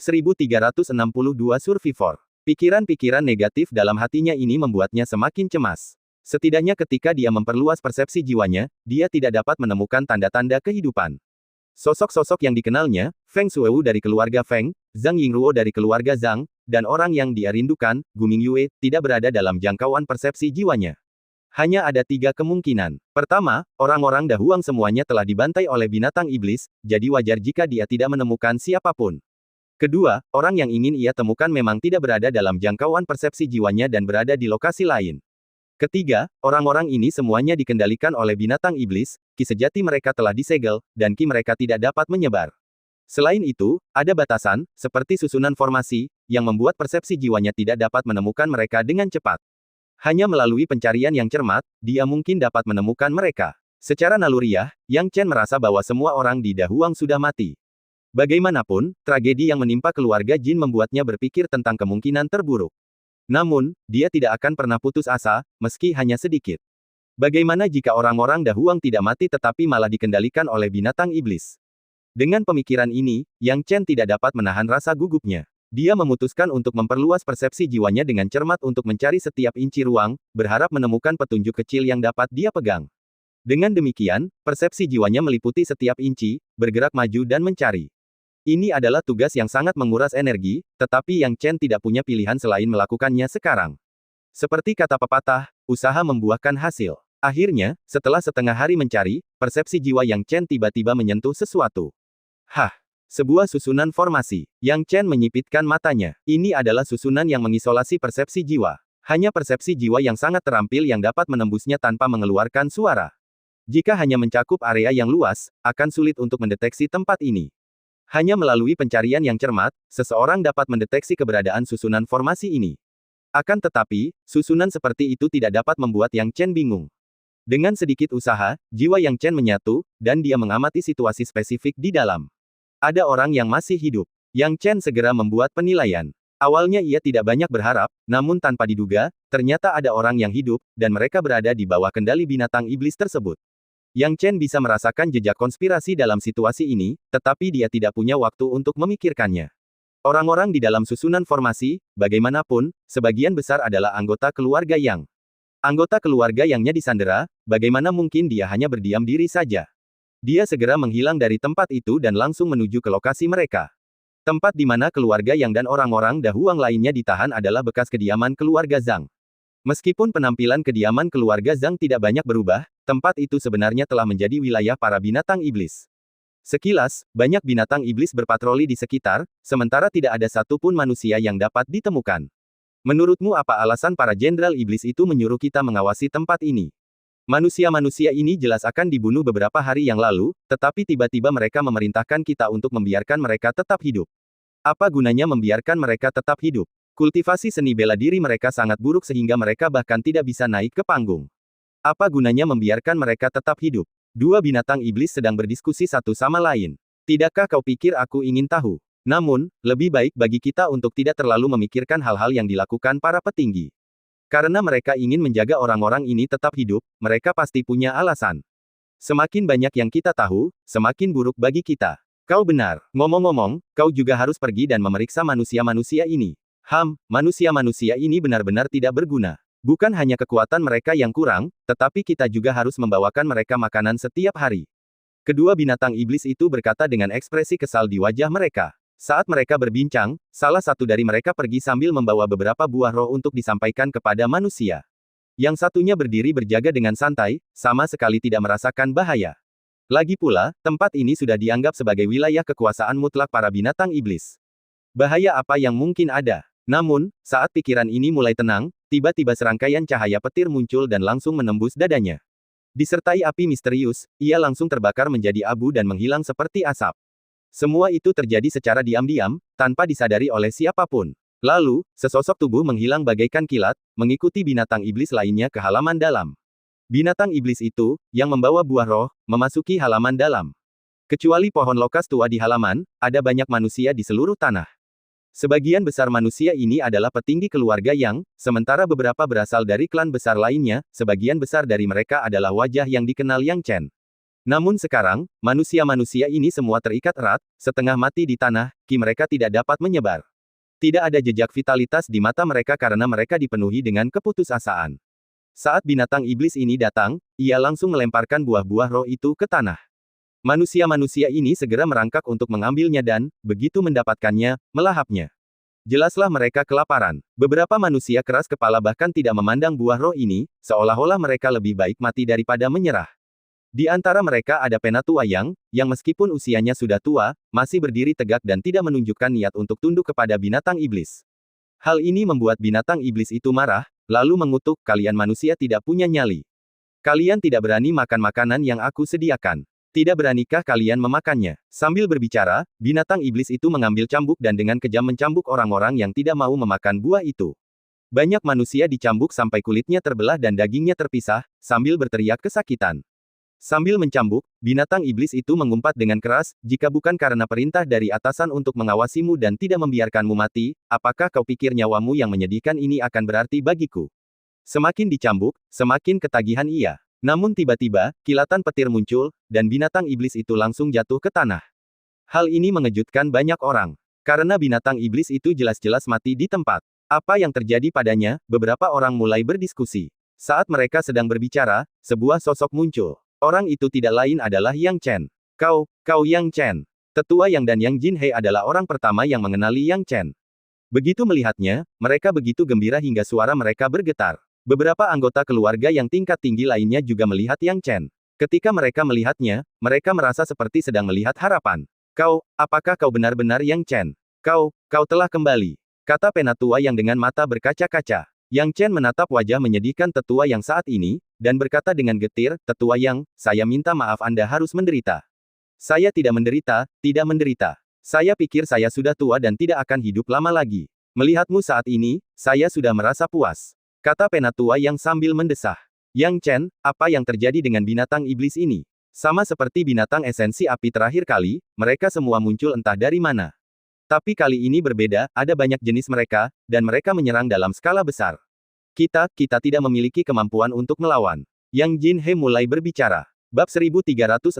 1362 Survivor. Pikiran-pikiran negatif dalam hatinya ini membuatnya semakin cemas. Setidaknya ketika dia memperluas persepsi jiwanya, dia tidak dapat menemukan tanda-tanda kehidupan. Sosok-sosok yang dikenalnya, Feng Shuewu dari keluarga Feng, Zhang Yingruo dari keluarga Zhang, dan orang yang dia rindukan, Gu Mingyue, tidak berada dalam jangkauan persepsi jiwanya. Hanya ada 3 kemungkinan. Pertama, orang-orang Da Huang semuanya telah dibantai oleh binatang iblis, jadi wajar jika dia tidak menemukan siapapun. Kedua, orang yang ingin ia temukan memang tidak berada dalam jangkauan persepsi jiwanya dan berada di lokasi lain. Ketiga, orang-orang ini semuanya dikendalikan oleh binatang iblis, ki sejati mereka telah disegel, dan ki mereka tidak dapat menyebar. Selain itu, ada batasan, seperti susunan formasi, yang membuat persepsi jiwanya tidak dapat menemukan mereka dengan cepat. Hanya melalui pencarian yang cermat, dia mungkin dapat menemukan mereka. Secara naluriah, Yang Chen merasa bahwa semua orang di Da Huang sudah mati. Bagaimanapun, tragedi yang menimpa keluarga Jin membuatnya berpikir tentang kemungkinan terburuk. Namun, dia tidak akan pernah putus asa, meski hanya sedikit. Bagaimana jika orang-orang Da Huang tidak mati tetapi malah dikendalikan oleh binatang iblis? Dengan pemikiran ini, Yang Chen tidak dapat menahan rasa gugupnya. Dia memutuskan untuk memperluas persepsi jiwanya dengan cermat untuk mencari setiap inci ruang, berharap menemukan petunjuk kecil yang dapat dia pegang. Dengan demikian, persepsi jiwanya meliputi setiap inci, bergerak maju dan mencari. Ini adalah tugas yang sangat menguras energi, tetapi Yang Chen tidak punya pilihan selain melakukannya sekarang. Seperti kata pepatah, usaha membuahkan hasil. Akhirnya, setelah setengah hari mencari, persepsi jiwa Yang Chen tiba-tiba menyentuh sesuatu. Hah! Sebuah susunan formasi. Yang Chen menyipitkan matanya. Ini adalah susunan yang mengisolasi persepsi jiwa. Hanya persepsi jiwa yang sangat terampil yang dapat menembusnya tanpa mengeluarkan suara. Jika hanya mencakup area yang luas, akan sulit untuk mendeteksi tempat ini. Hanya melalui pencarian yang cermat, seseorang dapat mendeteksi keberadaan susunan formasi ini. Akan tetapi, susunan seperti itu tidak dapat membuat Yang Chen bingung. Dengan sedikit usaha, jiwa Yang Chen menyatu, dan dia mengamati situasi spesifik di dalam. Ada orang yang masih hidup. Yang Chen segera membuat penilaian. Awalnya ia tidak banyak berharap, namun tanpa diduga, ternyata ada orang yang hidup, dan mereka berada di bawah kendali binatang iblis tersebut. Yang Chen bisa merasakan jejak konspirasi dalam situasi ini, tetapi dia tidak punya waktu untuk memikirkannya. Orang-orang di dalam susunan formasi, bagaimanapun, sebagian besar adalah anggota keluarga Yang. Anggota keluarga Yang-nya disandera, bagaimana mungkin dia hanya berdiam diri saja? Dia segera menghilang dari tempat itu dan langsung menuju ke lokasi mereka. Tempat di mana keluarga Yang dan orang-orang Da Huang lainnya ditahan adalah bekas kediaman keluarga Zhang. Meskipun penampilan kediaman keluarga Zhang tidak banyak berubah, tempat itu sebenarnya telah menjadi wilayah para binatang iblis. Sekilas, banyak binatang iblis berpatroli di sekitar, sementara tidak ada satupun manusia yang dapat ditemukan. Menurutmu apa alasan para jenderal iblis itu menyuruh kita mengawasi tempat ini? Manusia-manusia ini jelas akan dibunuh beberapa hari yang lalu, tetapi tiba-tiba mereka memerintahkan kita untuk membiarkan mereka tetap hidup. Apa gunanya membiarkan mereka tetap hidup? Kultivasi seni bela diri mereka sangat buruk sehingga mereka bahkan tidak bisa naik ke panggung. Apa gunanya membiarkan mereka tetap hidup? Dua binatang iblis sedang berdiskusi satu sama lain. Tidakkah kau pikir aku ingin tahu? Namun, lebih baik bagi kita untuk tidak terlalu memikirkan hal-hal yang dilakukan para petinggi. Karena mereka ingin menjaga orang-orang ini tetap hidup, mereka pasti punya alasan. Semakin banyak yang kita tahu, semakin buruk bagi kita. Kau benar. Ngomong-ngomong, kau juga harus pergi dan memeriksa manusia-manusia ini. Manusia-manusia ini benar-benar tidak berguna. Bukan hanya kekuatan mereka yang kurang, tetapi kita juga harus membawakan mereka makanan setiap hari. Kedua binatang iblis itu berkata dengan ekspresi kesal di wajah mereka. Saat mereka berbincang, salah satu dari mereka pergi sambil membawa beberapa buah roh untuk disampaikan kepada manusia. Yang satunya berdiri berjaga dengan santai, sama sekali tidak merasakan bahaya. Lagi pula, tempat ini sudah dianggap sebagai wilayah kekuasaan mutlak para binatang iblis. Bahaya apa yang mungkin ada? Namun, saat pikiran ini mulai tenang, tiba-tiba serangkaian cahaya petir muncul dan langsung menembus dadanya. Disertai api misterius, ia langsung terbakar menjadi abu dan menghilang seperti asap. Semua itu terjadi secara diam-diam, tanpa disadari oleh siapapun. Lalu, sesosok tubuh menghilang bagaikan kilat, mengikuti binatang iblis lainnya ke halaman dalam. Binatang iblis itu, yang membawa buah roh, memasuki halaman dalam. Kecuali pohon lokas tua di halaman, ada banyak manusia di seluruh tanah. Sebagian besar manusia ini adalah petinggi keluarga Yang, sementara beberapa berasal dari klan besar lainnya, sebagian besar dari mereka adalah wajah yang dikenal Yang Chen. Namun sekarang, manusia-manusia ini semua terikat erat, setengah mati di tanah, ki mereka tidak dapat menyebar. Tidak ada jejak vitalitas di mata mereka karena mereka dipenuhi dengan keputusasaan. Saat binatang iblis ini datang, ia langsung melemparkan buah-buah roh itu ke tanah. Manusia-manusia ini segera merangkak untuk mengambilnya dan, begitu mendapatkannya, melahapnya. Jelaslah mereka kelaparan. Beberapa manusia keras kepala bahkan tidak memandang buah roh ini, seolah-olah mereka lebih baik mati daripada menyerah. Di antara mereka ada penatua yang meskipun usianya sudah tua, masih berdiri tegak dan tidak menunjukkan niat untuk tunduk kepada binatang iblis. Hal ini membuat binatang iblis itu marah, lalu mengutuk, kalian manusia tidak punya nyali. Kalian tidak berani makan makanan yang aku sediakan. Tidak beranikah kalian memakannya? Sambil berbicara, binatang iblis itu mengambil cambuk dan dengan kejam mencambuk orang-orang yang tidak mau memakan buah itu. Banyak manusia dicambuk sampai kulitnya terbelah dan dagingnya terpisah, sambil berteriak kesakitan. Sambil mencambuk, binatang iblis itu mengumpat dengan keras, jika bukan karena perintah dari atasan untuk mengawasimu dan tidak membiarkanmu mati, apakah kau pikir nyawamu yang menyedihkan ini akan berarti bagiku? Semakin dicambuk, semakin ketagihan ia. Namun tiba-tiba, kilatan petir muncul, dan binatang iblis itu langsung jatuh ke tanah. Hal ini mengejutkan banyak orang. Karena binatang iblis itu jelas-jelas mati di tempat. Apa yang terjadi padanya, beberapa orang mulai berdiskusi. Saat mereka sedang berbicara, sebuah sosok muncul. Orang itu tidak lain adalah Yang Chen. Kau Yang Chen. Tetua Yang dan Yang Jinhe adalah orang pertama yang mengenali Yang Chen. Begitu melihatnya, mereka begitu gembira hingga suara mereka bergetar. Beberapa anggota keluarga yang tingkat tinggi lainnya juga melihat Yang Chen. Ketika mereka melihatnya, mereka merasa seperti sedang melihat harapan. Apakah kau benar-benar Yang Chen? Kau telah kembali. Kata penatua yang dengan mata berkaca-kaca. Yang Chen menatap wajah menyedihkan tetua yang saat ini, dan berkata dengan getir, tetua Yang, saya minta maaf Anda harus menderita. Saya tidak menderita, tidak menderita. Saya pikir saya sudah tua dan tidak akan hidup lama lagi. Melihatmu saat ini, saya sudah merasa puas. Kata penatua yang sambil mendesah. Yang Chen, apa yang terjadi dengan binatang iblis ini? Sama seperti binatang esensi api terakhir kali, mereka semua muncul entah dari mana. Tapi kali ini berbeda, ada banyak jenis mereka, dan mereka menyerang dalam skala besar. Kita tidak memiliki kemampuan untuk melawan. Yang Jinhe mulai berbicara. Bab 1363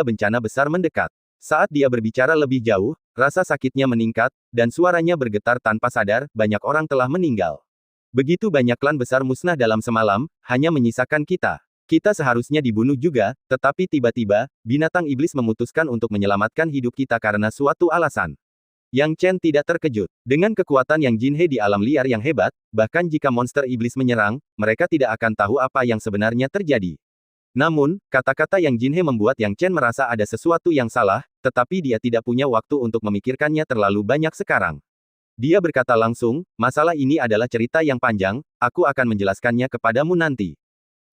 bencana besar mendekat. Saat dia berbicara lebih jauh, rasa sakitnya meningkat, dan suaranya bergetar tanpa sadar, banyak orang telah meninggal. Begitu banyak klan besar musnah dalam semalam, hanya menyisakan kita. Kita seharusnya dibunuh juga, tetapi tiba-tiba, binatang iblis memutuskan untuk menyelamatkan hidup kita karena suatu alasan. Yang Chen tidak terkejut. Dengan kekuatan Yang Jinhe di alam liar yang hebat, bahkan jika monster iblis menyerang, mereka tidak akan tahu apa yang sebenarnya terjadi. Namun, kata-kata Yang Jinhe membuat Yang Chen merasa ada sesuatu yang salah, tetapi dia tidak punya waktu untuk memikirkannya terlalu banyak sekarang. Dia berkata langsung, masalah ini adalah cerita yang panjang, aku akan menjelaskannya kepadamu nanti.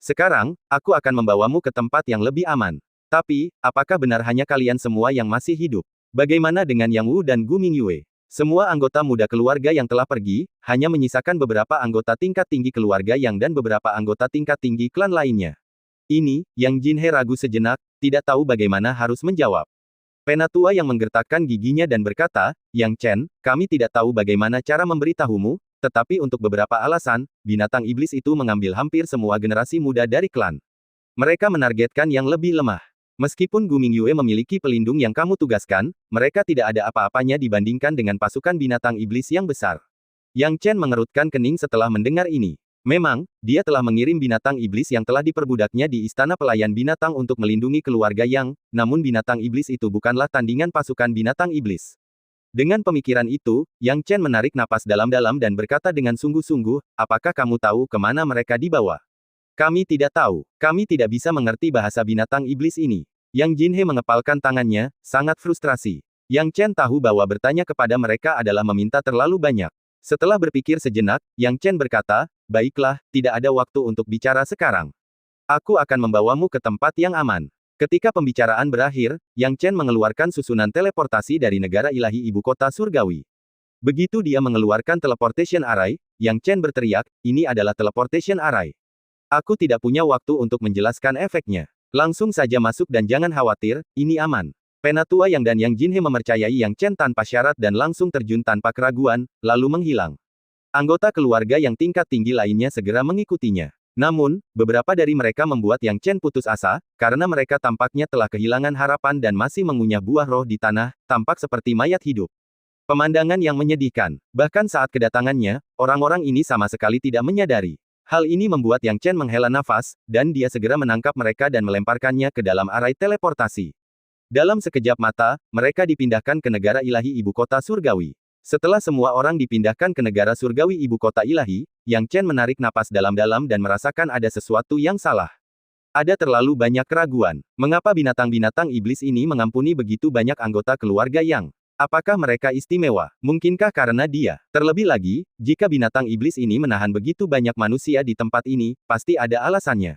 Sekarang, aku akan membawamu ke tempat yang lebih aman. Tapi, apakah benar hanya kalian semua yang masih hidup? Bagaimana dengan Yang Wu dan Gu Mingyue? Semua anggota muda keluarga yang telah pergi, hanya menyisakan beberapa anggota tingkat tinggi keluarga Yang dan beberapa anggota tingkat tinggi klan lainnya. Ini, Yang Jinhe ragu sejenak, tidak tahu bagaimana harus menjawab. Penatua yang menggertakkan giginya dan berkata, Yang Chen, kami tidak tahu bagaimana cara memberitahumu, tetapi untuk beberapa alasan, binatang iblis itu mengambil hampir semua generasi muda dari klan. Mereka menargetkan yang lebih lemah. Meskipun Gu Mingyue memiliki pelindung yang kamu tugaskan, mereka tidak ada apa-apanya dibandingkan dengan pasukan binatang iblis yang besar. Yang Chen mengerutkan kening setelah mendengar ini. Memang, dia telah mengirim binatang iblis yang telah diperbudaknya di istana pelayan binatang untuk melindungi keluarga Yang, namun binatang iblis itu bukanlah tandingan pasukan binatang iblis. Dengan pemikiran itu, Yang Chen menarik napas dalam-dalam dan berkata dengan sungguh-sungguh, apakah kamu tahu kemana mereka dibawa? Kami tidak tahu. Kami tidak bisa mengerti bahasa binatang iblis ini. Yang Jinhe mengepalkan tangannya, sangat frustrasi. Yang Chen tahu bahwa bertanya kepada mereka adalah meminta terlalu banyak. Setelah berpikir sejenak, Yang Chen berkata, baiklah, tidak ada waktu untuk bicara sekarang. Aku akan membawamu ke tempat yang aman. Ketika pembicaraan berakhir, Yang Chen mengeluarkan susunan teleportasi dari negara ilahi ibu kota surgawi. Begitu dia mengeluarkan teleportation array, Yang Chen berteriak, ini adalah teleportation array. Aku tidak punya waktu untuk menjelaskan efeknya. Langsung saja masuk dan jangan khawatir, ini aman. Penatua Yang dan Yang Jinhe mempercayai Yang Chen tanpa syarat dan langsung terjun tanpa keraguan, lalu menghilang. Anggota keluarga yang tingkat tinggi lainnya segera mengikutinya. Namun, beberapa dari mereka membuat Yang Chen putus asa, karena mereka tampaknya telah kehilangan harapan dan masih mengunyah buah roh di tanah, tampak seperti mayat hidup. Pemandangan yang menyedihkan. Bahkan saat kedatangannya, orang-orang ini sama sekali tidak menyadari. Hal ini membuat Yang Chen menghela nafas, dan dia segera menangkap mereka dan melemparkannya ke dalam arai teleportasi. Dalam sekejap mata, mereka dipindahkan ke negara ilahi ibu kota surgawi. Setelah semua orang dipindahkan ke negara surgawi ibu kota ilahi, Yang Chen menarik napas dalam-dalam dan merasakan ada sesuatu yang salah. Ada terlalu banyak keraguan. Mengapa binatang-binatang iblis ini mengampuni begitu banyak anggota keluarga Yang? Apakah mereka istimewa? Mungkinkah karena dia? Terlebih lagi, jika binatang iblis ini menahan begitu banyak manusia di tempat ini, pasti ada alasannya.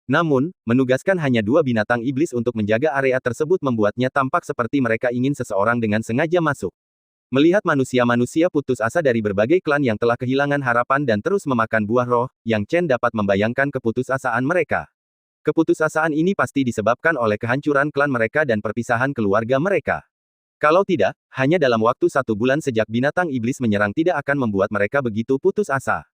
Namun, menugaskan hanya 2 binatang iblis untuk menjaga area tersebut membuatnya tampak seperti mereka ingin seseorang dengan sengaja masuk. Melihat manusia-manusia putus asa dari berbagai klan yang telah kehilangan harapan dan terus memakan buah roh, Yang Chen dapat membayangkan keputusasaan mereka. Keputusasaan ini pasti disebabkan oleh kehancuran klan mereka dan perpisahan keluarga mereka. Kalau tidak, hanya dalam waktu 1 bulan sejak binatang iblis menyerang tidak akan membuat mereka begitu putus asa.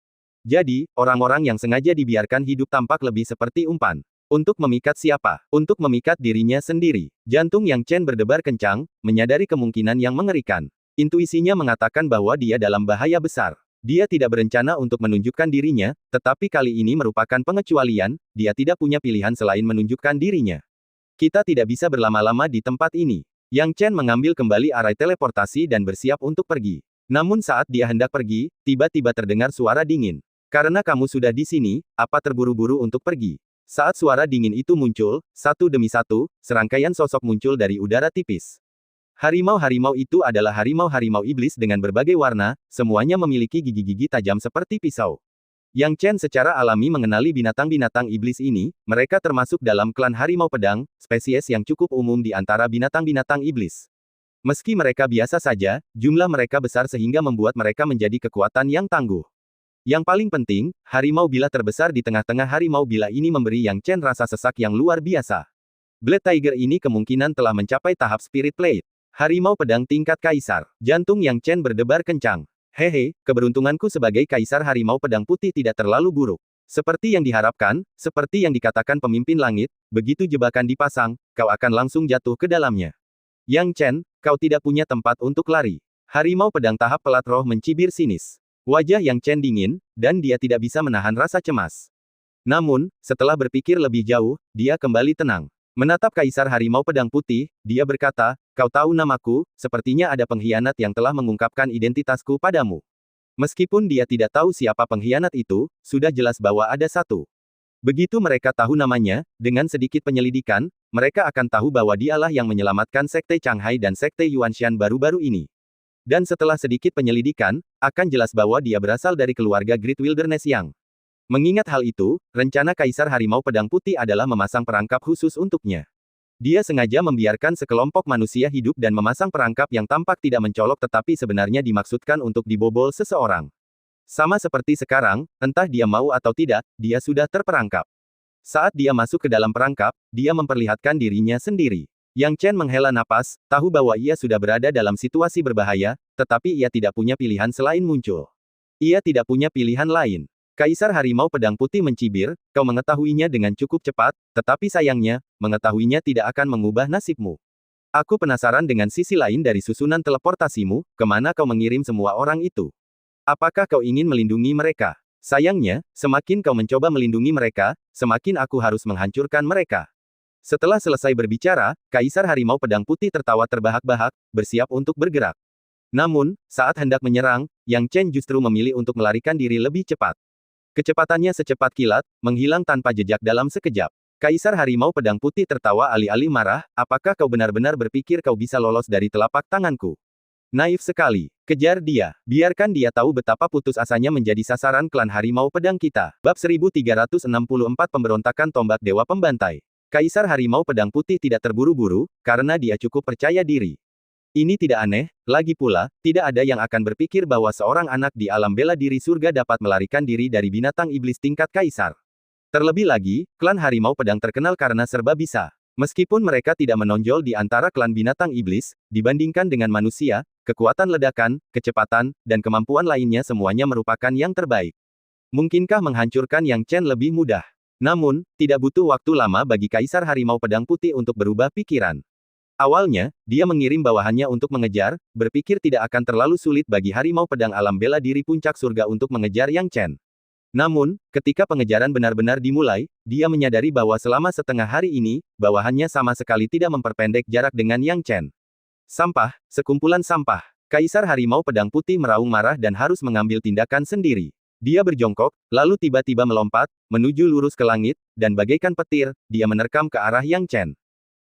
Jadi, orang-orang yang sengaja dibiarkan hidup tampak lebih seperti umpan. Untuk memikat siapa? Untuk memikat dirinya sendiri. Jantung Yang Chen berdebar kencang, menyadari kemungkinan yang mengerikan. Intuisinya mengatakan bahwa dia dalam bahaya besar. Dia tidak berencana untuk menunjukkan dirinya, tetapi kali ini merupakan pengecualian, dia tidak punya pilihan selain menunjukkan dirinya. Kita tidak bisa berlama-lama di tempat ini. Yang Chen mengambil kembali arai teleportasi dan bersiap untuk pergi. Namun saat dia hendak pergi, tiba-tiba terdengar suara dingin. Karena kamu sudah di sini, apa terburu-buru untuk pergi? Saat suara dingin itu muncul, satu demi satu, serangkaian sosok muncul dari udara tipis. Harimau-harimau itu adalah harimau-harimau iblis dengan berbagai warna, semuanya memiliki gigi-gigi tajam seperti pisau. Yang Chen secara alami mengenali binatang-binatang iblis ini, mereka termasuk dalam klan harimau pedang, spesies yang cukup umum di antara binatang-binatang iblis. Meski mereka biasa saja, jumlah mereka besar sehingga membuat mereka menjadi kekuatan yang tangguh. Yang paling penting, harimau bila terbesar di tengah-tengah harimau bila ini memberi Yang Chen rasa sesak yang luar biasa. Blade Tiger ini kemungkinan telah mencapai tahap Spirit Plate. Harimau pedang tingkat kaisar. Jantung Yang Chen berdebar kencang. Hehe, keberuntunganku sebagai kaisar harimau pedang putih tidak terlalu buruk. Seperti yang diharapkan, seperti yang dikatakan pemimpin langit, begitu jebakan dipasang, kau akan langsung jatuh ke dalamnya. Yang Chen, kau tidak punya tempat untuk lari. Harimau pedang tahap pelat roh mencibir sinis. Wajah Yang Chen dingin, dan dia tidak bisa menahan rasa cemas. Namun, setelah berpikir lebih jauh, dia kembali tenang. Menatap Kaisar Harimau Pedang Putih, dia berkata, kau tahu namaku, sepertinya ada pengkhianat yang telah mengungkapkan identitasku padamu. Meskipun dia tidak tahu siapa pengkhianat itu, sudah jelas bahwa ada satu. Begitu mereka tahu namanya, dengan sedikit penyelidikan, mereka akan tahu bahwa dialah yang menyelamatkan Sekte Changhai dan Sekte Yuanshan baru-baru ini. Dan setelah sedikit penyelidikan, akan jelas bahwa dia berasal dari keluarga Great Wilderness Yang. Mengingat hal itu, rencana Kaisar Harimau Pedang Putih adalah memasang perangkap khusus untuknya. Dia sengaja membiarkan sekelompok manusia hidup dan memasang perangkap yang tampak tidak mencolok tetapi sebenarnya dimaksudkan untuk dibobol seseorang. Sama seperti sekarang, entah dia mau atau tidak, dia sudah terperangkap. Saat dia masuk ke dalam perangkap, dia memperlihatkan dirinya sendiri. Yang Chen menghela napas, tahu bahwa ia sudah berada dalam situasi berbahaya, tetapi ia tidak punya pilihan selain muncul. Ia tidak punya pilihan lain. Kaisar Harimau Pedang Putih mencibir, kau mengetahuinya dengan cukup cepat, tetapi sayangnya, mengetahuinya tidak akan mengubah nasibmu. Aku penasaran dengan sisi lain dari susunan teleportasimu, kemana kau mengirim semua orang itu? Apakah kau ingin melindungi mereka? Sayangnya, semakin kau mencoba melindungi mereka, semakin aku harus menghancurkan mereka. Setelah selesai berbicara, Kaisar Harimau Pedang Putih tertawa terbahak-bahak, bersiap untuk bergerak. Namun, saat hendak menyerang, Yang Chen justru memilih untuk melarikan diri lebih cepat. Kecepatannya secepat kilat, menghilang tanpa jejak dalam sekejap. Kaisar Harimau Pedang Putih tertawa alih-alih marah, apakah kau benar-benar berpikir kau bisa lolos dari telapak tanganku? Naif sekali. Kejar dia. Biarkan dia tahu betapa putus asanya menjadi sasaran klan Harimau Pedang kita. Bab 1364 Pemberontakan Tombak Dewa Pembantai. Kaisar Harimau Pedang Putih tidak terburu-buru, karena dia cukup percaya diri. Ini tidak aneh, lagi pula, tidak ada yang akan berpikir bahwa seorang anak di alam bela diri surga dapat melarikan diri dari binatang iblis tingkat kaisar. Terlebih lagi, klan Harimau Pedang terkenal karena serba bisa. Meskipun mereka tidak menonjol di antara klan binatang iblis, dibandingkan dengan manusia, kekuatan ledakan, kecepatan, dan kemampuan lainnya semuanya merupakan yang terbaik. Mungkinkah menghancurkan Yang Chen lebih mudah? Namun, tidak butuh waktu lama bagi Kaisar Harimau Pedang Putih untuk berubah pikiran. Awalnya, dia mengirim bawahannya untuk mengejar, berpikir tidak akan terlalu sulit bagi Harimau Pedang Alam Bela Diri Puncak Surga untuk mengejar Yang Chen. Namun, ketika pengejaran benar-benar dimulai, dia menyadari bahwa selama setengah hari ini, bawahannya sama sekali tidak memperpendek jarak dengan Yang Chen. Sampah, sekumpulan sampah. Kaisar Harimau Pedang Putih meraung marah dan harus mengambil tindakan sendiri. Dia berjongkok, lalu tiba-tiba melompat, menuju lurus ke langit, dan bagaikan petir, dia menerkam ke arah Yang Chen.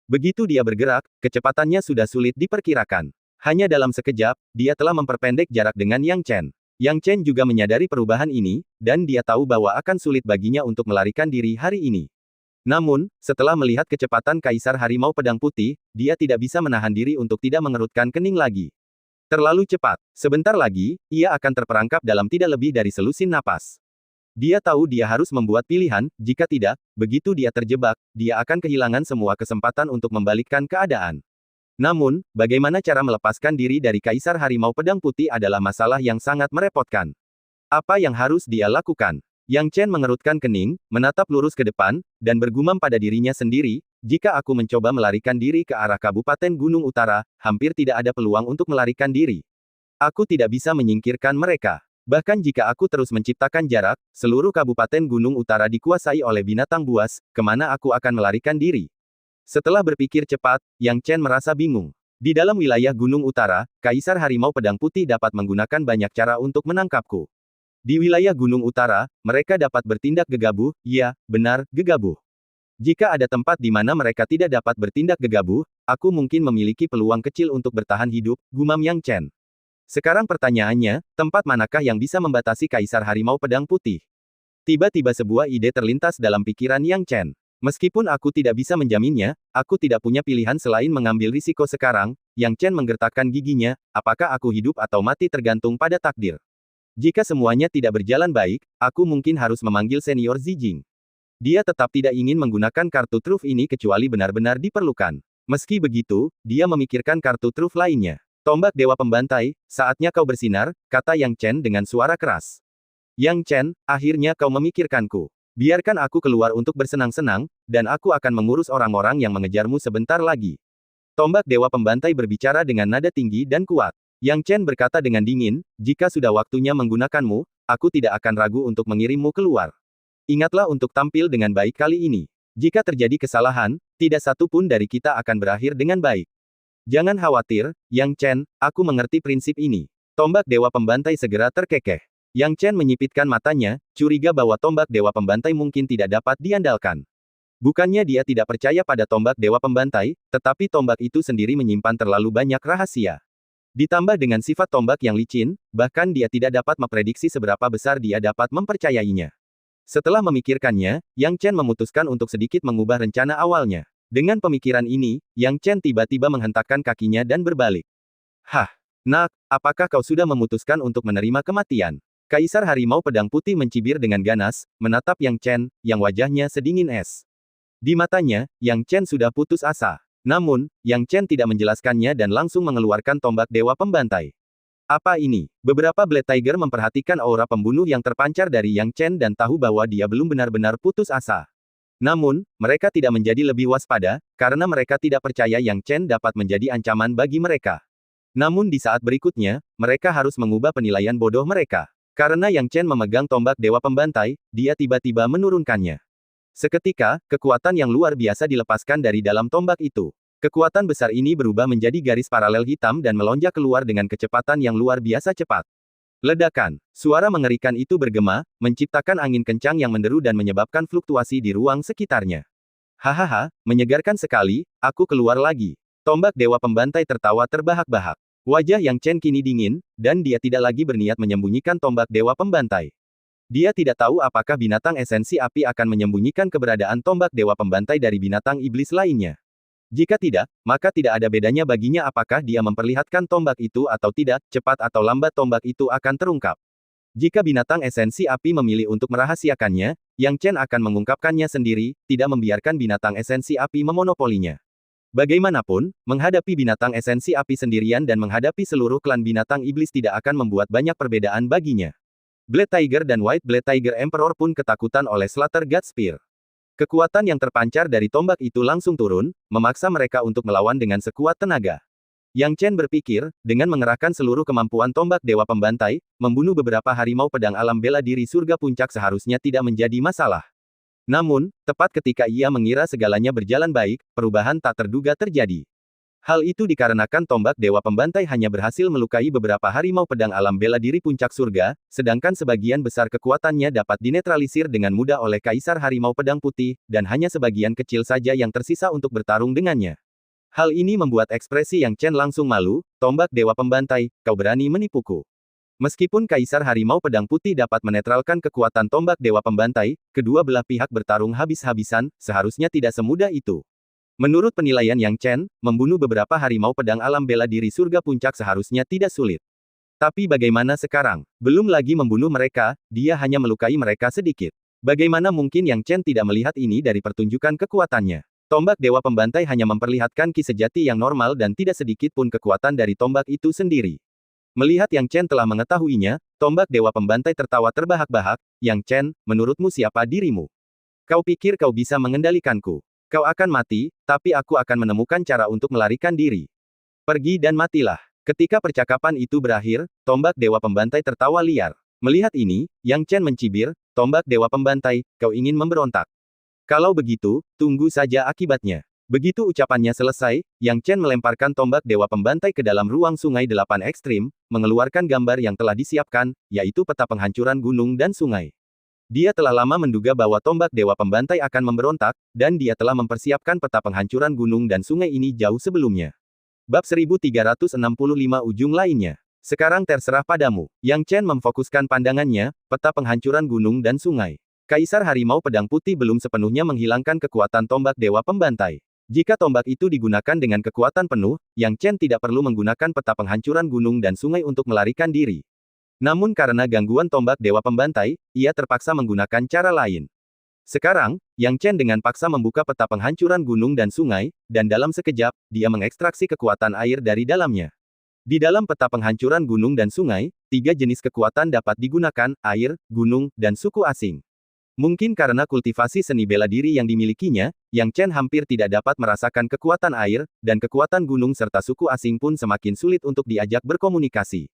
Begitu dia bergerak, kecepatannya sudah sulit diperkirakan. Hanya dalam sekejap, dia telah memperpendek jarak dengan Yang Chen. Yang Chen juga menyadari perubahan ini, dan dia tahu bahwa akan sulit baginya untuk melarikan diri hari ini. Namun, setelah melihat kecepatan Kaisar Harimau Pedang Putih, dia tidak bisa menahan diri untuk tidak mengerutkan kening lagi. Terlalu cepat. Sebentar lagi, ia akan terperangkap dalam tidak lebih dari selusin napas. Dia tahu dia harus membuat pilihan, jika tidak, begitu dia terjebak, dia akan kehilangan semua kesempatan untuk membalikkan keadaan. Namun, bagaimana cara melepaskan diri dari Kaisar Harimau Pedang Putih adalah masalah yang sangat merepotkan. Apa yang harus dia lakukan? Yang Chen mengerutkan kening, menatap lurus ke depan, dan bergumam pada dirinya sendiri, jika aku mencoba melarikan diri ke arah Kabupaten Gunung Utara, hampir tidak ada peluang untuk melarikan diri. Aku tidak bisa menyingkirkan mereka. Bahkan jika aku terus menciptakan jarak, seluruh Kabupaten Gunung Utara dikuasai oleh binatang buas, kemana aku akan melarikan diri? Setelah berpikir cepat, Yang Chen merasa bingung. Di dalam wilayah Gunung Utara, Kaisar Harimau Pedang Putih dapat menggunakan banyak cara untuk menangkapku. Di wilayah Gunung Utara, mereka dapat bertindak gegabah, ya, benar, gegabah. Jika ada tempat di mana mereka tidak dapat bertindak gegabah, aku mungkin memiliki peluang kecil untuk bertahan hidup, gumam Yang Chen. Sekarang pertanyaannya, tempat manakah yang bisa membatasi Kaisar Harimau Pedang Putih? Tiba-tiba sebuah ide terlintas dalam pikiran Yang Chen. Meskipun aku tidak bisa menjaminnya, aku tidak punya pilihan selain mengambil risiko sekarang. Yang Chen menggertakkan giginya, apakah aku hidup atau mati tergantung pada takdir. Jika semuanya tidak berjalan baik, aku mungkin harus memanggil senior Zijing. Dia tetap tidak ingin menggunakan kartu truf ini kecuali benar-benar diperlukan. Meski begitu, dia memikirkan kartu truf lainnya. Tombak Dewa Pembantai, saatnya kau bersinar, kata Yang Chen dengan suara keras. Yang Chen, akhirnya kau memikirkanku. Biarkan aku keluar untuk bersenang-senang, dan aku akan mengurus orang-orang yang mengejarmu sebentar lagi. Tombak Dewa Pembantai berbicara dengan nada tinggi dan kuat. Yang Chen berkata dengan dingin, jika sudah waktunya menggunakanmu, aku tidak akan ragu untuk mengirimmu keluar. Ingatlah untuk tampil dengan baik kali ini. Jika terjadi kesalahan, tidak satu pun dari kita akan berakhir dengan baik. Jangan khawatir, Yang Chen, aku mengerti prinsip ini. Tombak Dewa Pembantai segera terkekeh. Yang Chen menyipitkan matanya, curiga bahwa tombak Dewa Pembantai mungkin tidak dapat diandalkan. Bukannya dia tidak percaya pada tombak Dewa Pembantai, tetapi tombak itu sendiri menyimpan terlalu banyak rahasia. Ditambah dengan sifat tombak yang licin, bahkan dia tidak dapat memprediksi seberapa besar dia dapat mempercayainya. Setelah memikirkannya, Yang Chen memutuskan untuk sedikit mengubah rencana awalnya. Dengan pemikiran ini, Yang Chen tiba-tiba menghentakkan kakinya dan berbalik. Hah, nak, apakah kau sudah memutuskan untuk menerima kematian? Kaisar Harimau Pedang Putih mencibir dengan ganas, menatap Yang Chen, yang wajahnya sedingin es. Di matanya, Yang Chen sudah putus asa. Namun, Yang Chen tidak menjelaskannya dan langsung mengeluarkan tombak Dewa Pembantai. Apa ini? Beberapa Blade Tiger memperhatikan aura pembunuh yang terpancar dari Yang Chen dan tahu bahwa dia belum benar-benar putus asa. Namun, mereka tidak menjadi lebih waspada, karena mereka tidak percaya Yang Chen dapat menjadi ancaman bagi mereka. Namun di saat berikutnya, mereka harus mengubah penilaian bodoh mereka. Karena Yang Chen memegang tombak Dewa Pembantai, dia tiba-tiba menurunkannya. Seketika, kekuatan yang luar biasa dilepaskan dari dalam tombak itu. Kekuatan besar ini berubah menjadi garis paralel hitam dan melonjak keluar dengan kecepatan yang luar biasa cepat. Ledakan. Suara mengerikan itu bergema, menciptakan angin kencang yang menderu dan menyebabkan fluktuasi di ruang sekitarnya. Hahaha, menyegarkan sekali, aku keluar lagi. Tombak Dewa Pembantai tertawa terbahak-bahak. Wajah Yang Chen kini dingin, dan dia tidak lagi berniat menyembunyikan tombak Dewa Pembantai. Dia tidak tahu apakah binatang esensi api akan menyembunyikan keberadaan tombak Dewa Pembantai dari binatang iblis lainnya. Jika tidak, maka tidak ada bedanya baginya apakah dia memperlihatkan tombak itu atau tidak, cepat atau lambat tombak itu akan terungkap. Jika binatang esensi api memilih untuk merahasiakannya, Yang Chen akan mengungkapkannya sendiri, tidak membiarkan binatang esensi api memonopolinya. Bagaimanapun, menghadapi binatang esensi api sendirian dan menghadapi seluruh klan binatang iblis tidak akan membuat banyak perbedaan baginya. Black Tiger dan White Black Tiger Emperor pun ketakutan oleh Slaughter God Spear. Kekuatan yang terpancar dari tombak itu langsung turun, memaksa mereka untuk melawan dengan sekuat tenaga. Yang Chen berpikir, dengan mengerahkan seluruh kemampuan tombak Dewa Pembantai, membunuh beberapa harimau pedang alam bela diri surga puncak seharusnya tidak menjadi masalah. Namun, tepat ketika ia mengira segalanya berjalan baik, perubahan tak terduga terjadi. Hal itu dikarenakan tombak Dewa Pembantai hanya berhasil melukai beberapa harimau pedang alam bela diri puncak surga, sedangkan sebagian besar kekuatannya dapat dinetralisir dengan mudah oleh Kaisar Harimau Pedang Putih, dan hanya sebagian kecil saja yang tersisa untuk bertarung dengannya. Hal ini membuat ekspresi Yang Chen langsung malu. Tombak Dewa Pembantai, kau berani menipuku. Meskipun Kaisar Harimau Pedang Putih dapat menetralkan kekuatan tombak Dewa Pembantai, kedua belah pihak bertarung habis-habisan, seharusnya tidak semudah itu. Menurut penilaian Yang Chen, membunuh beberapa harimau pedang alam bela diri surga puncak seharusnya tidak sulit. Tapi bagaimana sekarang? Belum lagi membunuh mereka, dia hanya melukai mereka sedikit. Bagaimana mungkin Yang Chen tidak melihat ini dari pertunjukan kekuatannya? Tombak Dewa Pembantai hanya memperlihatkan ki sejati yang normal dan tidak sedikit pun kekuatan dari tombak itu sendiri. Melihat Yang Chen telah mengetahuinya, tombak Dewa Pembantai tertawa terbahak-bahak. Yang Chen, menurutmu siapa dirimu? Kau pikir kau bisa mengendalikanku? Kau akan mati, tapi aku akan menemukan cara untuk melarikan diri. Pergi dan matilah. Ketika percakapan itu berakhir, tombak Dewa Pembantai tertawa liar. Melihat ini, Yang Chen mencibir, tombak Dewa Pembantai, kau ingin memberontak. Kalau begitu, tunggu saja akibatnya. Begitu ucapannya selesai, Yang Chen melemparkan tombak Dewa Pembantai ke dalam ruang sungai 8 ekstrim, mengeluarkan gambar yang telah disiapkan, yaitu peta penghancuran gunung dan sungai. Dia telah lama menduga bahwa tombak Dewa Pembantai akan memberontak, dan dia telah mempersiapkan peta penghancuran gunung dan sungai ini jauh sebelumnya. Bab 1365 ujung lainnya. Sekarang terserah padamu. Yang Chen memfokuskan pandangannya, peta penghancuran gunung dan sungai. Kaisar Harimau Pedang Putih belum sepenuhnya menghilangkan kekuatan tombak Dewa Pembantai. Jika tombak itu digunakan dengan kekuatan penuh, Yang Chen tidak perlu menggunakan peta penghancuran gunung dan sungai untuk melarikan diri. Namun karena gangguan tombak Dewa Pembantai, ia terpaksa menggunakan cara lain. Sekarang, Yang Chen dengan paksa membuka peta penghancuran gunung dan sungai, dan dalam sekejap, dia mengekstraksi kekuatan air dari dalamnya. Di dalam peta penghancuran gunung dan sungai, 3 jenis kekuatan dapat digunakan, air, gunung, dan suku asing. Mungkin karena kultivasi seni bela diri yang dimilikinya, Yang Chen hampir tidak dapat merasakan kekuatan air, dan kekuatan gunung serta suku asing pun semakin sulit untuk diajak berkomunikasi.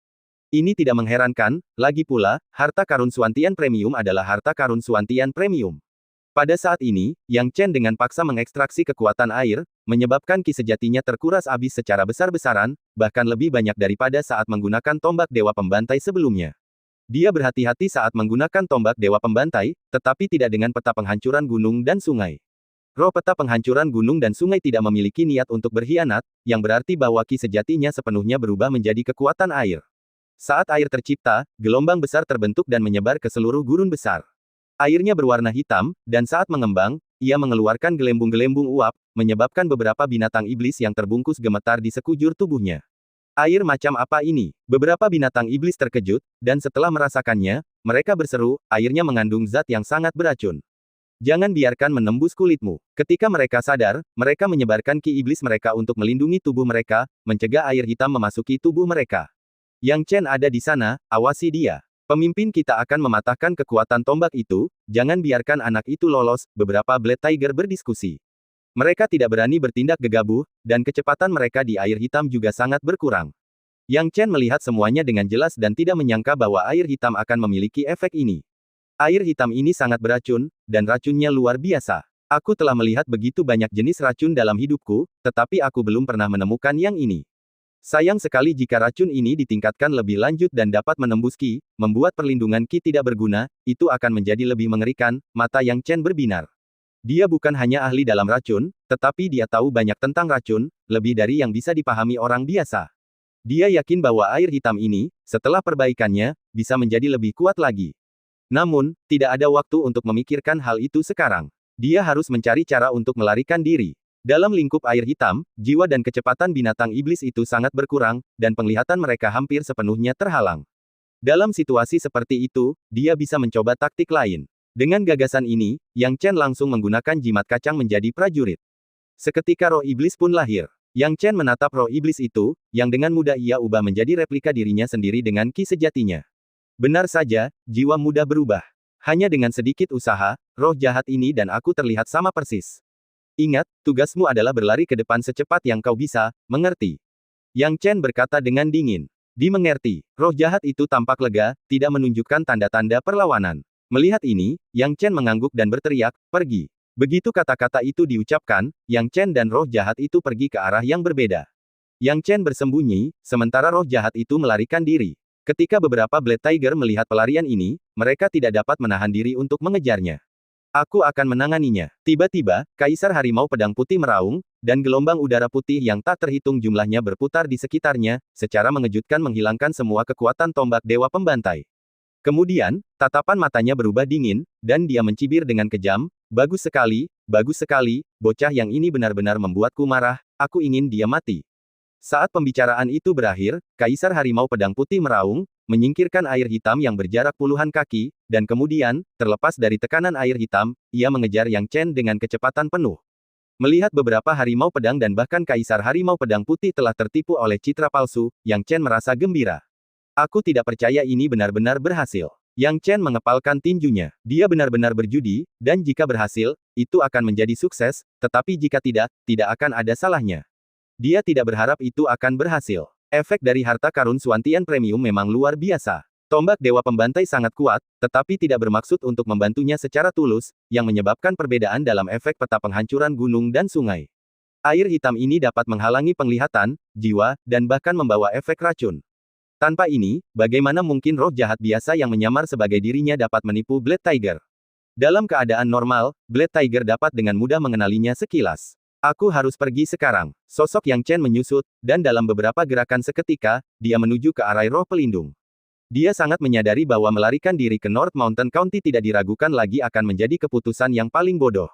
Ini tidak mengherankan, lagi pula, harta karun Suantian Premium adalah harta karun Suantian Premium. Pada saat ini, Yang Chen dengan paksa mengekstraksi kekuatan air, menyebabkan ki sejatinya terkuras habis secara besar-besaran, bahkan lebih banyak daripada saat menggunakan tombak Dewa Pembantai sebelumnya. Dia berhati-hati saat menggunakan tombak Dewa Pembantai, tetapi tidak dengan peta penghancuran gunung dan sungai. Roh peta penghancuran gunung dan sungai tidak memiliki niat untuk berkhianat, yang berarti bahwa ki sejatinya sepenuhnya berubah menjadi kekuatan air. Saat air tercipta, gelombang besar terbentuk dan menyebar ke seluruh gurun besar. Airnya berwarna hitam, dan saat mengembang, ia mengeluarkan gelembung-gelembung uap, menyebabkan beberapa binatang iblis yang terbungkus gemetar di sekujur tubuhnya. Air macam apa ini? Beberapa binatang iblis terkejut, dan setelah merasakannya, mereka berseru, airnya mengandung zat yang sangat beracun. Jangan biarkan menembus kulitmu. Ketika mereka sadar, mereka menyebarkan ki iblis mereka untuk melindungi tubuh mereka, mencegah air hitam memasuki tubuh mereka. Yang Chen ada di sana, awasi dia. Pemimpin kita akan mematahkan kekuatan tombak itu, jangan biarkan anak itu lolos, beberapa Black Tiger berdiskusi. Mereka tidak berani bertindak gegabah, dan kecepatan mereka di air hitam juga sangat berkurang. Yang Chen melihat semuanya dengan jelas dan tidak menyangka bahwa air hitam akan memiliki efek ini. Air hitam ini sangat beracun, dan racunnya luar biasa. Aku telah melihat begitu banyak jenis racun dalam hidupku, tetapi aku belum pernah menemukan yang ini. Sayang sekali jika racun ini ditingkatkan lebih lanjut dan dapat menembus ki, membuat perlindungan ki tidak berguna, itu akan menjadi lebih mengerikan. Mata Yang Chen berbinar. Dia bukan hanya ahli dalam racun, tetapi dia tahu banyak tentang racun, lebih dari yang bisa dipahami orang biasa. Dia yakin bahwa air hitam ini, setelah perbaikannya, bisa menjadi lebih kuat lagi. Namun, tidak ada waktu untuk memikirkan hal itu sekarang. Dia harus mencari cara untuk melarikan diri. Dalam lingkup air hitam, jiwa dan kecepatan binatang iblis itu sangat berkurang, dan penglihatan mereka hampir sepenuhnya terhalang. Dalam situasi seperti itu, dia bisa mencoba taktik lain. Dengan gagasan ini, Yang Chen langsung menggunakan jimat kacang menjadi prajurit. Seketika roh iblis pun lahir. Yang Chen menatap roh iblis itu, yang dengan mudah ia ubah menjadi replika dirinya sendiri dengan ki sejatinya. Benar saja, jiwa mudah berubah. Hanya dengan sedikit usaha, roh jahat ini dan aku terlihat sama persis. Ingat, tugasmu adalah berlari ke depan secepat yang kau bisa, mengerti? Yang Chen berkata dengan dingin. Dimengerti, roh jahat itu tampak lega, tidak menunjukkan tanda-tanda perlawanan. Melihat ini, Yang Chen mengangguk dan berteriak, pergi. Begitu kata-kata itu diucapkan, Yang Chen dan roh jahat itu pergi ke arah yang berbeda. Yang Chen bersembunyi, sementara roh jahat itu melarikan diri. Ketika beberapa Blade Tiger melihat pelarian ini, mereka tidak dapat menahan diri untuk mengejarnya. Aku akan menanganinya. Tiba-tiba, Kaisar Harimau Pedang Putih meraung, dan gelombang udara putih yang tak terhitung jumlahnya berputar di sekitarnya, secara mengejutkan menghilangkan semua kekuatan tombak Dewa Pembantai. Kemudian, tatapan matanya berubah dingin, dan dia mencibir dengan kejam, bagus sekali, bocah yang ini benar-benar membuatku marah, aku ingin dia mati. Saat pembicaraan itu berakhir, Kaisar Harimau Pedang Putih meraung, menyingkirkan air hitam yang berjarak puluhan kaki, dan kemudian, terlepas dari tekanan air hitam, ia mengejar Yang Chen dengan kecepatan penuh. Melihat beberapa harimau pedang dan bahkan Kaisar Harimau Pedang Putih telah tertipu oleh citra palsu, Yang Chen merasa gembira. Aku tidak percaya ini benar-benar berhasil. Yang Chen mengepalkan tinjunya. Dia benar-benar berjudi, dan jika berhasil, itu akan menjadi sukses, tetapi jika tidak, tidak akan ada salahnya. Dia tidak berharap itu akan berhasil. Efek dari harta karun Suantian Premium memang luar biasa. Tombak Dewa Pembantai sangat kuat, tetapi tidak bermaksud untuk membantunya secara tulus, yang menyebabkan perbedaan dalam efek peta penghancuran gunung dan sungai. Air hitam ini dapat menghalangi penglihatan, jiwa, dan bahkan membawa efek racun. Tanpa ini, bagaimana mungkin roh jahat biasa yang menyamar sebagai dirinya dapat menipu Blade Tiger? Dalam keadaan normal, Blade Tiger dapat dengan mudah mengenalinya sekilas. Aku harus pergi sekarang. Sosok Yang Chen menyusut, dan dalam beberapa gerakan seketika, dia menuju ke arah roh pelindung. Dia sangat menyadari bahwa melarikan diri ke North Mountain County tidak diragukan lagi akan menjadi keputusan yang paling bodoh.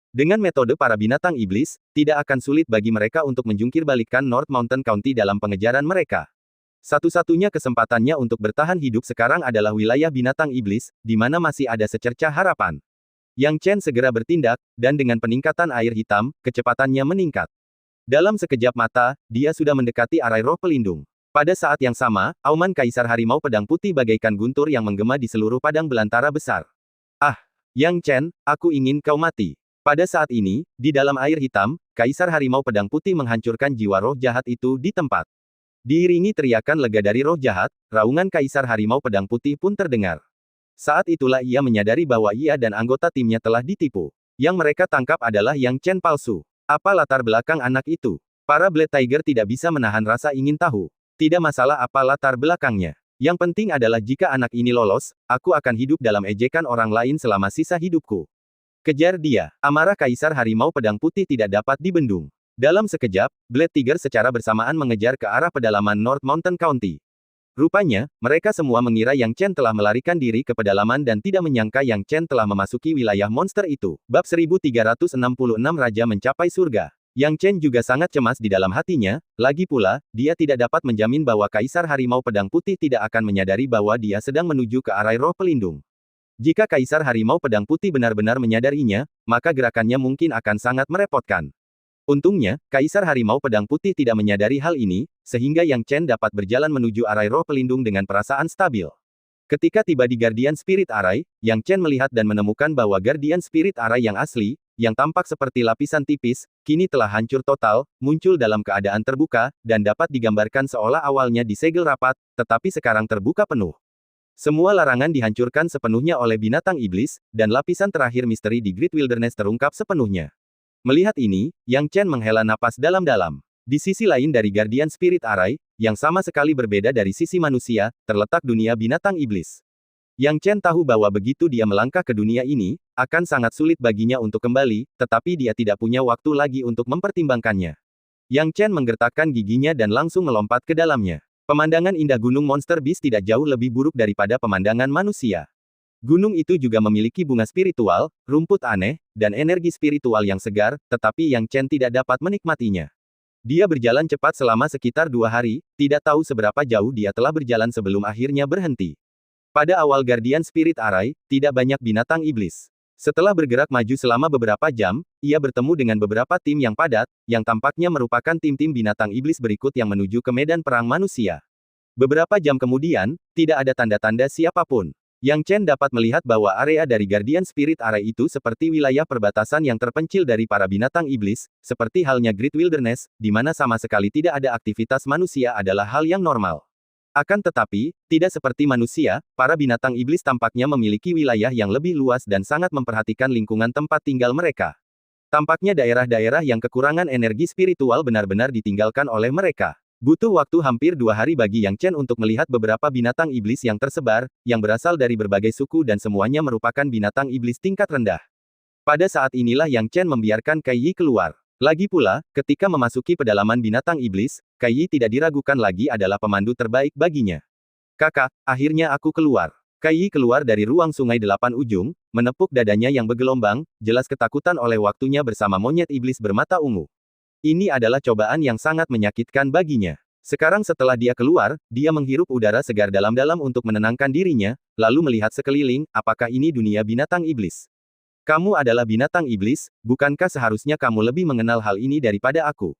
Dengan metode para binatang iblis, tidak akan sulit bagi mereka untuk menjungkirbalikkan North Mountain County dalam pengejaran mereka. Satu-satunya kesempatannya untuk bertahan hidup sekarang adalah wilayah binatang iblis, di mana masih ada secercah harapan. Yang Chen segera bertindak, dan dengan peningkatan air hitam, kecepatannya meningkat. Dalam sekejap mata, dia sudah mendekati arai roh pelindung. Pada saat yang sama, auman Kaisar Harimau Pedang Putih bagaikan guntur yang menggema di seluruh padang belantara besar. Ah! Yang Chen, aku ingin kau mati. Pada saat ini, di dalam air hitam, Kaisar Harimau Pedang Putih menghancurkan jiwa roh jahat itu di tempat. Diiringi teriakan lega dari roh jahat, raungan Kaisar Harimau Pedang Putih pun terdengar. Saat itulah ia menyadari bahwa ia dan anggota timnya telah ditipu. Yang mereka tangkap adalah Yang Chen palsu. Apa latar belakang anak itu? Para Blade Tiger tidak bisa menahan rasa ingin tahu. Tidak masalah apa latar belakangnya. Yang penting adalah jika anak ini lolos, aku akan hidup dalam ejekan orang lain selama sisa hidupku. Kejar dia. Amarah Kaisar Harimau Pedang Putih tidak dapat dibendung. Dalam sekejap, Blade Tiger secara bersamaan mengejar ke arah pedalaman North Mountain County. Rupanya, mereka semua mengira Yang Chen telah melarikan diri ke pedalaman dan tidak menyangka Yang Chen telah memasuki wilayah monster itu. Bab 1366 Raja Mencapai Surga. Yang Chen juga sangat cemas di dalam hatinya, lagi pula, dia tidak dapat menjamin bahwa Kaisar Harimau Pedang Putih tidak akan menyadari bahwa dia sedang menuju ke arah roh pelindung. Jika Kaisar Harimau Pedang Putih benar-benar menyadarinya, maka gerakannya mungkin akan sangat merepotkan. Untungnya, Kaisar Harimau Pedang Putih tidak menyadari hal ini, sehingga Yang Chen dapat berjalan menuju arai roh pelindung dengan perasaan stabil. Ketika tiba di Guardian Spirit Array, Yang Chen melihat dan menemukan bahwa Guardian Spirit Array yang asli, yang tampak seperti lapisan tipis, kini telah hancur total, muncul dalam keadaan terbuka, dan dapat digambarkan seolah awalnya disegel rapat, tetapi sekarang terbuka penuh. Semua larangan dihancurkan sepenuhnya oleh binatang iblis, dan lapisan terakhir misteri di Great Wilderness terungkap sepenuhnya. Melihat ini, Yang Chen menghela napas dalam-dalam. Di sisi lain dari Guardian Spirit Array, yang sama sekali berbeda dari sisi manusia, terletak dunia binatang iblis. Yang Chen tahu bahwa begitu dia melangkah ke dunia ini, akan sangat sulit baginya untuk kembali, tetapi dia tidak punya waktu lagi untuk mempertimbangkannya. Yang Chen menggertakkan giginya dan langsung melompat ke dalamnya. Pemandangan indah Gunung Monster Beast tidak jauh lebih buruk daripada pemandangan manusia. Gunung itu juga memiliki bunga spiritual, rumput aneh, dan energi spiritual yang segar, tetapi Yang Chen tidak dapat menikmatinya. Dia berjalan cepat selama sekitar 2 hari, tidak tahu seberapa jauh dia telah berjalan sebelum akhirnya berhenti. Pada awal Guardian Spirit Array, tidak banyak binatang iblis. Setelah bergerak maju selama beberapa jam, ia bertemu dengan beberapa tim yang padat, yang tampaknya merupakan tim-tim binatang iblis berikut yang menuju ke medan perang manusia. Beberapa jam kemudian, tidak ada tanda-tanda siapapun. Yang Chen dapat melihat bahwa area dari Guardian Spirit Array itu seperti wilayah perbatasan yang terpencil dari para binatang iblis, seperti halnya Great Wilderness, di mana sama sekali tidak ada aktivitas manusia adalah hal yang normal. Akan tetapi, tidak seperti manusia, para binatang iblis tampaknya memiliki wilayah yang lebih luas dan sangat memperhatikan lingkungan tempat tinggal mereka. Tampaknya daerah-daerah yang kekurangan energi spiritual benar-benar ditinggalkan oleh mereka. Butuh waktu hampir 2 hari bagi Yang Chen untuk melihat beberapa binatang iblis yang tersebar, yang berasal dari berbagai suku dan semuanya merupakan binatang iblis tingkat rendah. Pada saat inilah Yang Chen membiarkan Kai Yi keluar. Lagi pula, ketika memasuki pedalaman binatang iblis, Kai Yi tidak diragukan lagi adalah pemandu terbaik baginya. Kakak, akhirnya aku keluar. Kai Yi keluar dari ruang sungai 8 ujung, menepuk dadanya yang bergelombang, jelas ketakutan oleh waktunya bersama monyet iblis bermata ungu. Ini adalah cobaan yang sangat menyakitkan baginya. Sekarang setelah dia keluar, dia menghirup udara segar dalam-dalam untuk menenangkan dirinya, lalu melihat sekeliling, apakah ini dunia binatang iblis? Kamu adalah binatang iblis, bukankah seharusnya kamu lebih mengenal hal ini daripada aku?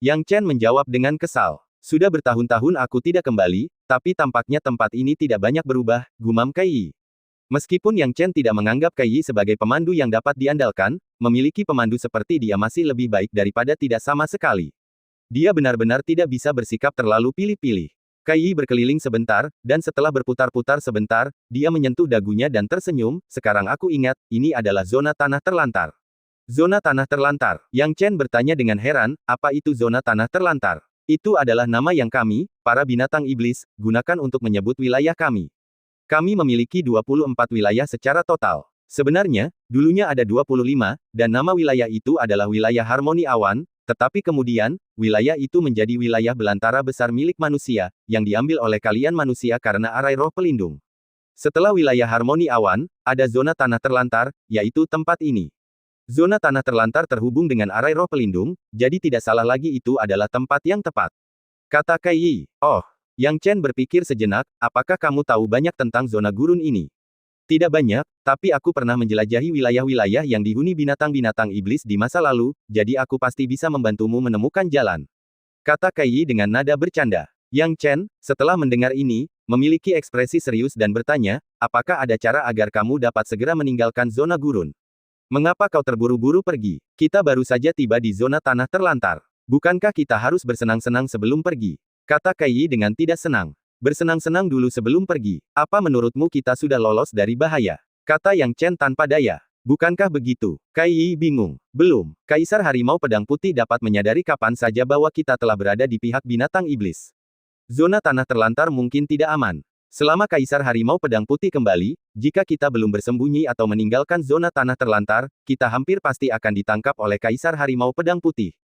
Yang Chen menjawab dengan kesal. Sudah bertahun-tahun aku tidak kembali, tapi tampaknya tempat ini tidak banyak berubah, gumam Kai Yi. Meskipun Yang Chen tidak menganggap Kai Yi sebagai pemandu yang dapat diandalkan, memiliki pemandu seperti dia masih lebih baik daripada tidak sama sekali. Dia benar-benar tidak bisa bersikap terlalu pilih-pilih. Kai Yi berkeliling sebentar, dan setelah berputar-putar sebentar, dia menyentuh dagunya dan tersenyum, sekarang aku ingat, ini adalah zona tanah terlantar. Zona tanah terlantar. Yang Chen bertanya dengan heran, apa itu zona tanah terlantar? Itu adalah nama yang kami, para binatang iblis, gunakan untuk menyebut wilayah kami. Kami memiliki 24 wilayah secara total. Sebenarnya, dulunya ada 25, dan nama wilayah itu adalah wilayah harmoni awan, tetapi kemudian, wilayah itu menjadi wilayah belantara besar milik manusia, yang diambil oleh kalian manusia karena arai roh pelindung. Setelah wilayah harmoni awan, ada zona tanah terlantar, yaitu tempat ini. Zona tanah terlantar terhubung dengan arai roh pelindung, jadi tidak salah lagi itu adalah tempat yang tepat. Kata Kai Yi. Oh. Yang Chen berpikir sejenak, apakah kamu tahu banyak tentang zona gurun ini? Tidak banyak, tapi aku pernah menjelajahi wilayah-wilayah yang dihuni binatang-binatang iblis di masa lalu, jadi aku pasti bisa membantumu menemukan jalan. Kata Kai Yi dengan nada bercanda. Yang Chen, setelah mendengar ini, memiliki ekspresi serius dan bertanya, apakah ada cara agar kamu dapat segera meninggalkan zona gurun? Mengapa kau terburu-buru pergi? Kita baru saja tiba di zona tanah terlantar. Bukankah kita harus bersenang-senang sebelum pergi? Kata Kai Yi dengan tidak senang. Bersenang-senang dulu sebelum pergi. Apa menurutmu kita sudah lolos dari bahaya? Kata Yang Chen tanpa daya. Bukankah begitu? Kai Yi bingung. Belum. Kaisar Harimau Pedang Putih dapat menyadari kapan saja bahwa kita telah berada di pihak binatang iblis. Zona tanah terlantar mungkin tidak aman. Selama Kaisar Harimau Pedang Putih kembali, jika kita belum bersembunyi atau meninggalkan zona tanah terlantar, kita hampir pasti akan ditangkap oleh Kaisar Harimau Pedang Putih.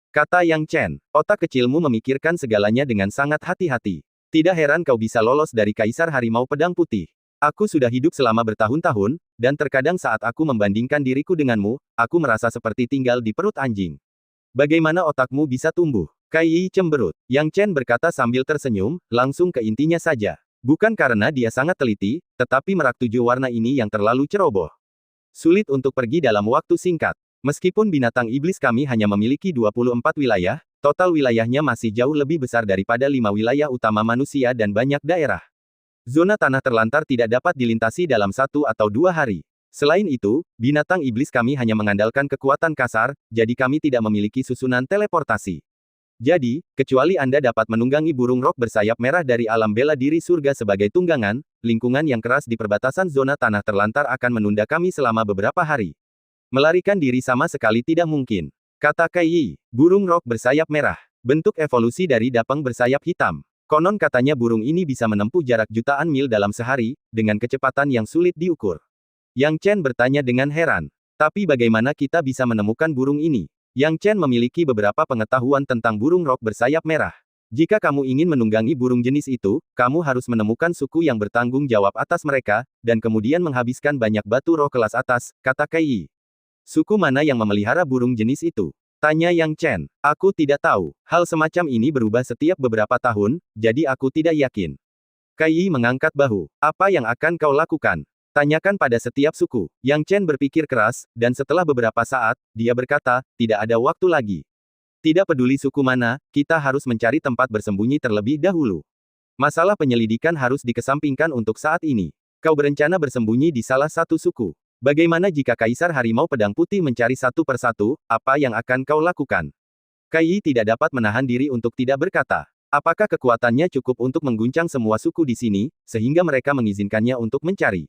Kata Yang Chen, otak kecilmu memikirkan segalanya dengan sangat hati-hati. Tidak heran kau bisa lolos dari Kaisar Harimau Pedang Putih. Aku sudah hidup selama bertahun-tahun, dan terkadang saat aku membandingkan diriku denganmu, aku merasa seperti tinggal di perut anjing. Bagaimana otakmu bisa tumbuh? Kai Yi cemberut. Yang Chen berkata sambil tersenyum, langsung ke intinya saja. Bukan karena dia sangat teliti, tetapi merak 7 warna ini yang terlalu ceroboh. Sulit untuk pergi dalam waktu singkat. Meskipun binatang iblis kami hanya memiliki 24 wilayah, total wilayahnya masih jauh lebih besar daripada 5 wilayah utama manusia dan banyak daerah. Zona tanah terlantar tidak dapat dilintasi dalam 1 atau 2 hari. Selain itu, binatang iblis kami hanya mengandalkan kekuatan kasar, jadi kami tidak memiliki susunan teleportasi. Jadi, kecuali Anda dapat menunggangi burung rok bersayap merah dari alam bela diri surga sebagai tunggangan, lingkungan yang keras di perbatasan zona tanah terlantar akan menunda kami selama beberapa hari. Melarikan diri sama sekali tidak mungkin. Kata Kai Yi, burung rok bersayap merah. Bentuk evolusi dari dapeng bersayap hitam. Konon katanya burung ini bisa menempuh jarak jutaan mil dalam sehari, dengan kecepatan yang sulit diukur. Yang Chen bertanya dengan heran. Tapi bagaimana kita bisa menemukan burung ini? Yang Chen memiliki beberapa pengetahuan tentang burung rok bersayap merah. Jika kamu ingin menunggangi burung jenis itu, kamu harus menemukan suku yang bertanggung jawab atas mereka, dan kemudian menghabiskan banyak batu roh kelas atas, kata Kai Yi. Suku mana yang memelihara burung jenis itu? Tanya Yang Chen. Aku tidak tahu. Hal semacam ini berubah setiap beberapa tahun, jadi aku tidak yakin. Kai Yi mengangkat bahu. Apa yang akan kau lakukan? Tanyakan pada setiap suku. Yang Chen berpikir keras, dan setelah beberapa saat, dia berkata, tidak ada waktu lagi. Tidak peduli suku mana, kita harus mencari tempat bersembunyi terlebih dahulu. Masalah penyelidikan harus dikesampingkan untuk saat ini. Kau berencana bersembunyi di salah satu suku. Bagaimana jika Kaisar Harimau Pedang Putih mencari satu persatu, apa yang akan kau lakukan? Kai Yi tidak dapat menahan diri untuk tidak berkata. Apakah kekuatannya cukup untuk mengguncang semua suku di sini, sehingga mereka mengizinkannya untuk mencari?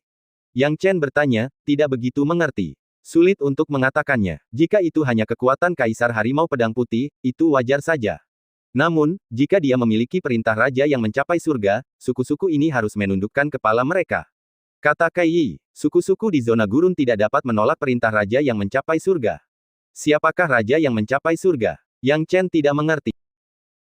Yang Chen bertanya, tidak begitu mengerti. Sulit untuk mengatakannya. Jika itu hanya kekuatan Kaisar Harimau Pedang Putih, itu wajar saja. Namun, jika dia memiliki perintah raja yang mencapai surga, suku-suku ini harus menundukkan kepala mereka. Kata Kai Yi, suku-suku di zona gurun tidak dapat menolak perintah raja yang mencapai surga. Siapakah raja yang mencapai surga? Yang Chen tidak mengerti.